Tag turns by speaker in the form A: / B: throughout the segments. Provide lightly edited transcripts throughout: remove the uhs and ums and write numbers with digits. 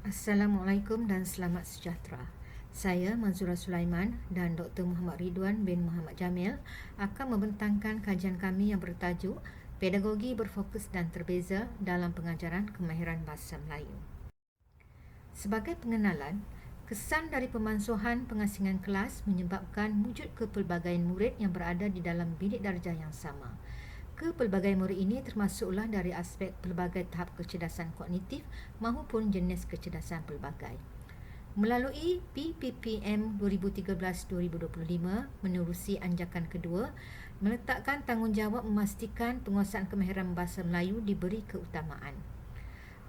A: Assalamualaikum dan selamat sejahtera. Saya Manzura Sulaiman dan Dr. Muhammad Ridwan bin Muhammad Jamil akan membentangkan kajian kami yang bertajuk Pedagogi Berfokus dan Terbeza dalam Pengajaran Kemahiran Bahasa Melayu. Sebagai pengenalan, kesan dari pemansuhan pengasingan kelas menyebabkan wujud kepelbagaian murid yang berada di dalam bilik darjah yang sama. Kepelbagaian murid ini termasuklah dari aspek pelbagai tahap kecerdasan kognitif maupun jenis kecerdasan pelbagai. Melalui PPPM 2013-2025 menerusi anjakan kedua, meletakkan tanggungjawab memastikan penguasaan kemahiran bahasa Melayu diberi keutamaan.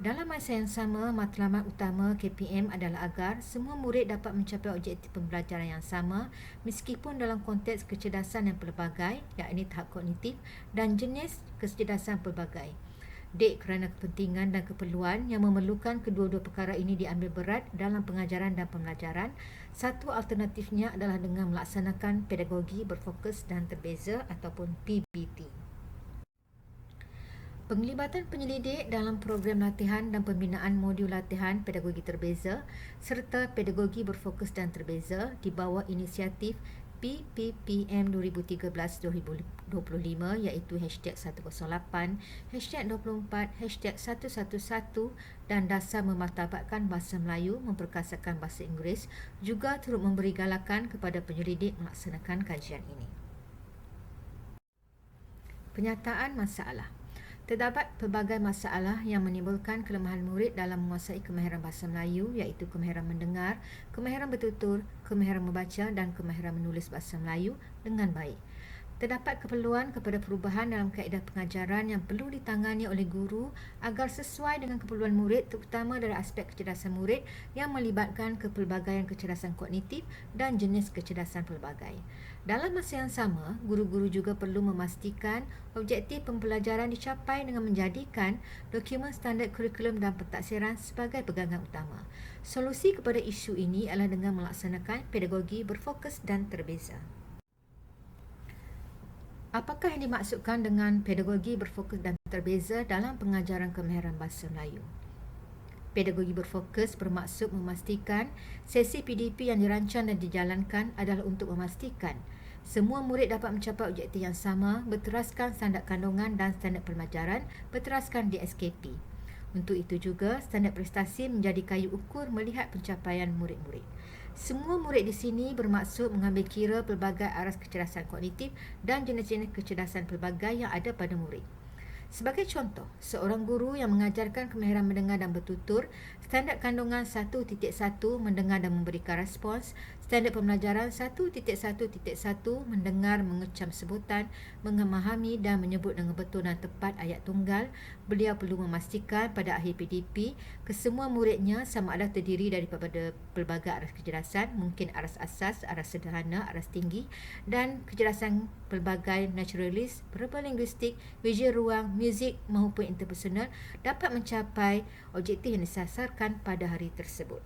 A: Dalam masa yang sama, matlamat utama KPM adalah agar semua murid dapat mencapai objektif pembelajaran yang sama meskipun dalam konteks kecerdasan yang pelbagai, yakni tahap kognitif dan jenis kecerdasan pelbagai. Kerana kepentingan dan keperluan yang memerlukan kedua-dua perkara ini diambil berat dalam pengajaran dan pembelajaran, satu alternatifnya adalah dengan melaksanakan pedagogi berfokus dan terbeza ataupun PBT. Penglibatan penyelidik dalam program latihan dan pembinaan modul latihan pedagogi terbeza serta pedagogi berfokus dan terbeza di bawah inisiatif PPPM 2013-2025 iaitu #108, #24, #111 dan dasar memartabatkan bahasa Melayu memperkasakan bahasa Inggeris juga turut memberi galakan kepada penyelidik melaksanakan kajian ini. Penyataan masalah. Terdapat pelbagai masalah yang menimbulkan kelemahan murid dalam menguasai kemahiran bahasa Melayu iaitu kemahiran mendengar, kemahiran bertutur, kemahiran membaca dan kemahiran menulis bahasa Melayu dengan baik. Terdapat keperluan kepada perubahan dalam kaedah pengajaran yang perlu ditangani oleh guru agar sesuai dengan keperluan murid terutama dari aspek kecerdasan murid yang melibatkan kepelbagaian kecerdasan kognitif dan jenis kecerdasan pelbagai. Dalam masa yang sama, guru-guru juga perlu memastikan objektif pembelajaran dicapai dengan menjadikan dokumen standard kurikulum dan pentaksiran sebagai pegangan utama. Solusi kepada isu ini adalah dengan melaksanakan pedagogi berfokus dan terbeza. Apakah yang dimaksudkan dengan pedagogi berfokus dan terbeza dalam pengajaran kemahiran bahasa Melayu? Pedagogi berfokus bermaksud memastikan sesi PDP yang dirancang dan dijalankan adalah untuk memastikan semua murid dapat mencapai objektif yang sama, berteraskan standard kandungan dan standard pelajaran, berteraskan DSKP. Untuk itu juga, standard prestasi menjadi kayu ukur melihat pencapaian murid-murid. Semua murid di sini bermaksud mengambil kira pelbagai aras kecerdasan kognitif dan jenis-jenis kecerdasan pelbagai yang ada pada murid. Sebagai contoh, seorang guru yang mengajarkan kemahiran mendengar dan bertutur, standard kandungan 1.1 mendengar dan memberikan respons, standard pembelajaran 1.1.1 mendengar, mengecam sebutan, memahami dan menyebut dengan betul dan tepat ayat tunggal. Beliau perlu memastikan pada akhir PDP kesemua muridnya sama ada terdiri daripada pelbagai aras kecerdasan, mungkin aras asas, aras sederhana, aras tinggi dan kecerdasan pelbagai naturalis, verbal linguistik, visual ruang, muzik maupun interpersonal dapat mencapai objektif yang disasarkan pada hari tersebut.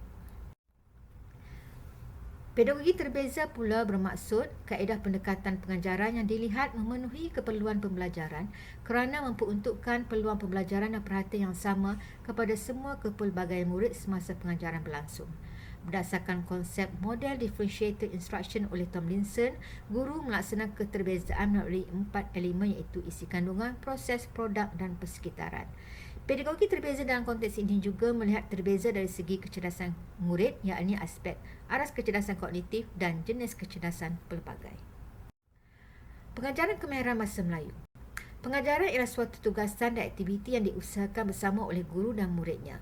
A: Pedagogi terbeza pula bermaksud kaedah pendekatan pengajaran yang dilihat memenuhi keperluan pembelajaran kerana memperuntukkan peluang pembelajaran dan perhatian yang sama kepada semua kepelbagaian murid semasa pengajaran berlangsung. Berdasarkan konsep model differentiated instruction oleh Tomlinson, guru melaksanakan keterbezaan melalui 4 elemen iaitu isi kandungan, proses, produk dan persekitaran. Pedagogi terbeza dalam konteks ini juga melihat terbeza dari segi kecerdasan murid, yakni aspek aras kecerdasan kognitif dan jenis kecerdasan pelbagai. Pengajaran kemahiran bahasa Melayu. Pengajaran ialah suatu tugasan dan aktiviti yang diusahakan bersama oleh guru dan muridnya.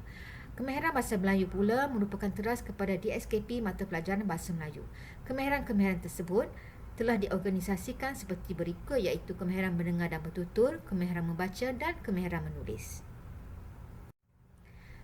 A: Kemahiran bahasa Melayu pula merupakan teras kepada DSKP mata pelajaran bahasa Melayu. Kemahiran-kemahiran tersebut telah diorganisasikan seperti berikut iaitu kemahiran mendengar dan bertutur, kemahiran membaca dan kemahiran menulis.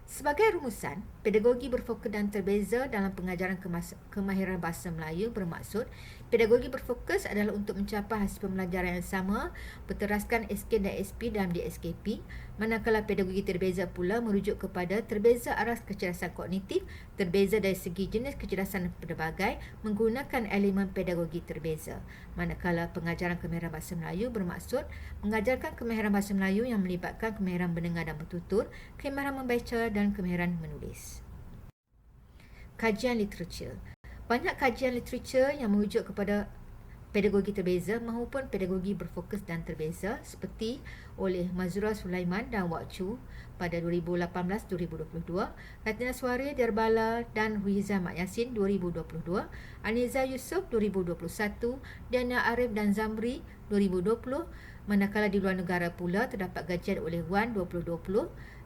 A: Sebagai rumusan, pedagogi berfokus dan terbeza dalam pengajaran kemahiran bahasa Melayu bermaksud pedagogi berfokus adalah untuk mencapai hasil pembelajaran yang sama, berteraskan SK dan SP dalam DSKP, manakala pedagogi terbeza pula merujuk kepada terbeza aras kecerdasan kognitif, terbeza dari segi jenis kecerdasan pelbagai menggunakan elemen pedagogi terbeza. Manakala pengajaran kemahiran bahasa Melayu bermaksud mengajarkan kemahiran bahasa Melayu yang melibatkan kemahiran mendengar dan bertutur, kemahiran membaca dan kemahiran menulis. Kajian literatur. Banyak kajian literatur yang merujuk kepada pedagogi terbeza maupun pedagogi berfokus dan terbeza seperti oleh Mazura Sulaiman dan Wak Chu pada 2018-2022, Katina Suari Derbala dan Huiza Mak Yasin 2022, Aniza Yusof 2021, Diana Arif dan Zamri 2020, manakala di luar negara pula terdapat kajian oleh Wan 2020,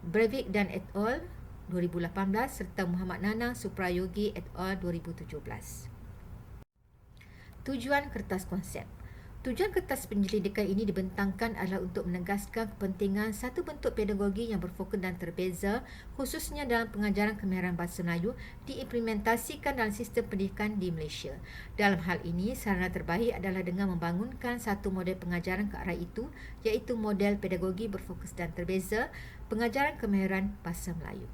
A: Breivik dan et al. 2018 serta Muhammad Nanang Suprayogi et al. 2017. Tujuan kertas konsep. Tujuan kertas penyelidikan ini dibentangkan adalah untuk menegaskan kepentingan satu bentuk pedagogi yang berfokus dan terbeza, khususnya dalam pengajaran kemahiran bahasa Melayu, diimplementasikan dalam sistem pendidikan di Malaysia. Dalam hal ini, sarana terbaik adalah dengan membangunkan satu model pengajaran ke arah itu, iaitu model pedagogi berfokus dan terbeza, pengajaran kemahiran bahasa Melayu.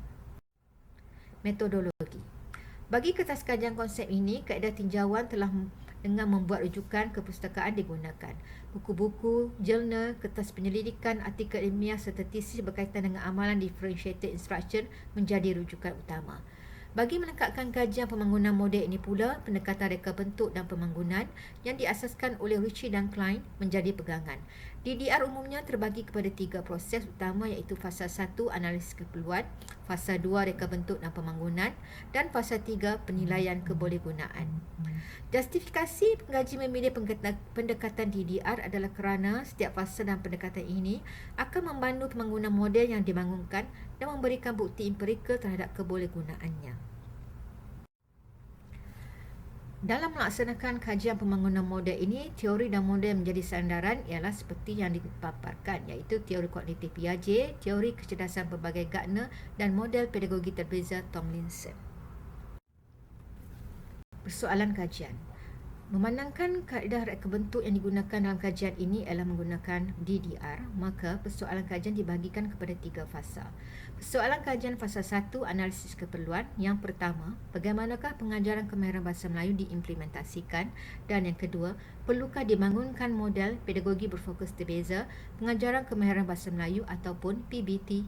A: Metodologi. Bagi kertas kajian konsep ini, kaedah tinjauan telah dengan membuat rujukan kepustakaan digunakan. Buku-buku, jurnal, kertas penyelidikan, artikel ilmiah serta tesis berkaitan dengan amalan differentiated instruction menjadi rujukan utama. Bagi melengkapkan kajian pembangunan model ini pula, pendekatan reka bentuk dan pembangunan yang diasaskan oleh Ritchie dan Klein menjadi pegangan. DDR umumnya terbagi kepada 3 proses utama iaitu fasa 1 analisis keperluan, fasa 2 reka bentuk dan pembangunan dan fasa 3 penilaian kebolehgunaan. Justifikasi pengaji memilih pendekatan DDR adalah kerana setiap fasa dan pendekatan ini akan membantu pembangunan model yang dibangunkan dan memberikan bukti empirikal terhadap kebolehgunaannya. Dalam melaksanakan kajian pembangunan model ini, teori dan model menjadi sandaran ialah seperti yang dipaparkan, iaitu teori kognitif Piaget, teori kecerdasan pelbagai Gardner dan model pedagogi terbeza Tomlinson. Persoalan kajian. Memandangkan kaedah reka bentuk yang digunakan dalam kajian ini ialah menggunakan DDR, maka persoalan kajian dibahagikan kepada 3 fasa. Persoalan kajian fasa 1, analisis keperluan. Yang pertama, bagaimanakah pengajaran kemahiran bahasa Melayu diimplementasikan? Dan yang kedua, perlukah dibangunkan model pedagogi berfokus terbeza, pengajaran kemahiran bahasa Melayu ataupun PBT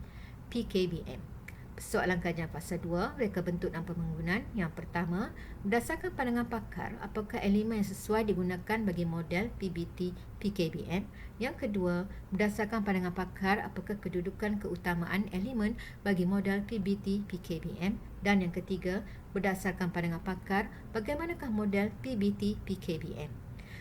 A: PKBM. Soalan kajian fasa 2, reka bentuk dan pembangunan. Yang pertama, berdasarkan pandangan pakar, apakah elemen yang sesuai digunakan bagi model PBT PKBM? Yang kedua, berdasarkan pandangan pakar, apakah kedudukan keutamaan elemen bagi model PBT PKBM? Dan yang ketiga, berdasarkan pandangan pakar, bagaimanakah model PBT PKBM?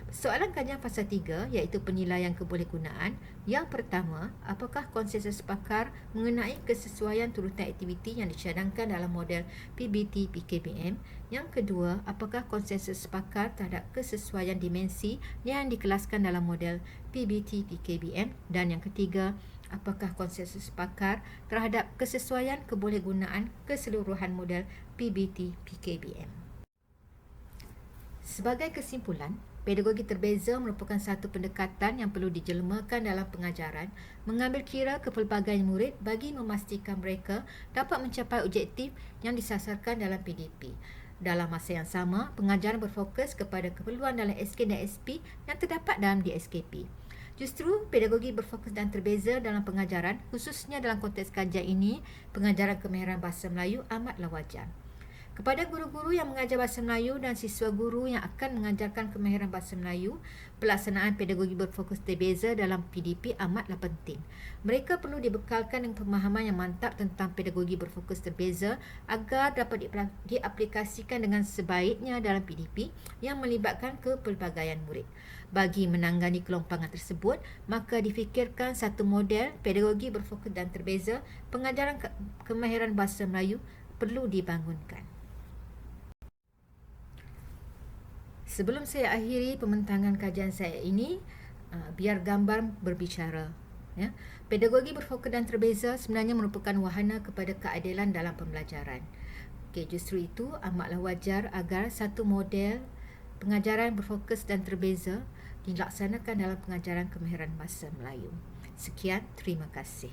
A: Soalan kajian fasa 3 iaitu penilaian kebolehgunaan. Yang pertama, apakah konsensus pakar mengenai kesesuaian turutan aktiviti yang dicadangkan dalam model PBT PKBM? Yang kedua, apakah konsensus pakar terhadap kesesuaian dimensi yang dikelaskan dalam model PBT PKBM? Dan yang ketiga, apakah konsensus pakar terhadap kesesuaian kebolehgunaan keseluruhan model PBT PKBM? Sebagai kesimpulan, pedagogi terbeza merupakan satu pendekatan yang perlu dijelmakan dalam pengajaran, mengambil kira kepelbagaian murid bagi memastikan mereka dapat mencapai objektif yang disasarkan dalam PDP. Dalam masa yang sama, pengajaran berfokus kepada keperluan dalam SK dan SP yang terdapat dalam DSKP. Justru, pedagogi berfokus dan terbeza dalam pengajaran, khususnya dalam konteks kajian ini, pengajaran kemahiran bahasa Melayu amatlah wajar. Kepada guru-guru yang mengajar bahasa Melayu dan siswa guru yang akan mengajarkan kemahiran bahasa Melayu, pelaksanaan pedagogi berfokus terbeza dalam PDP amatlah penting. Mereka perlu dibekalkan dengan pemahaman yang mantap tentang pedagogi berfokus terbeza agar dapat diaplikasikan dengan sebaiknya dalam PDP yang melibatkan kepelbagaian murid. Bagi menangani kelompangan tersebut, maka difikirkan satu model pedagogi berfokus dan terbeza pengajaran kemahiran bahasa Melayu perlu dibangunkan. Sebelum saya akhiri pembentangan kajian saya ini, biar gambar berbicara. Ya. Pedagogi berfokus dan terbeza sebenarnya merupakan wahana kepada keadilan dalam pembelajaran. Justru itu amatlah wajar agar satu model pengajaran berfokus dan terbeza dilaksanakan dalam pengajaran kemahiran bahasa Melayu. Sekian, terima kasih.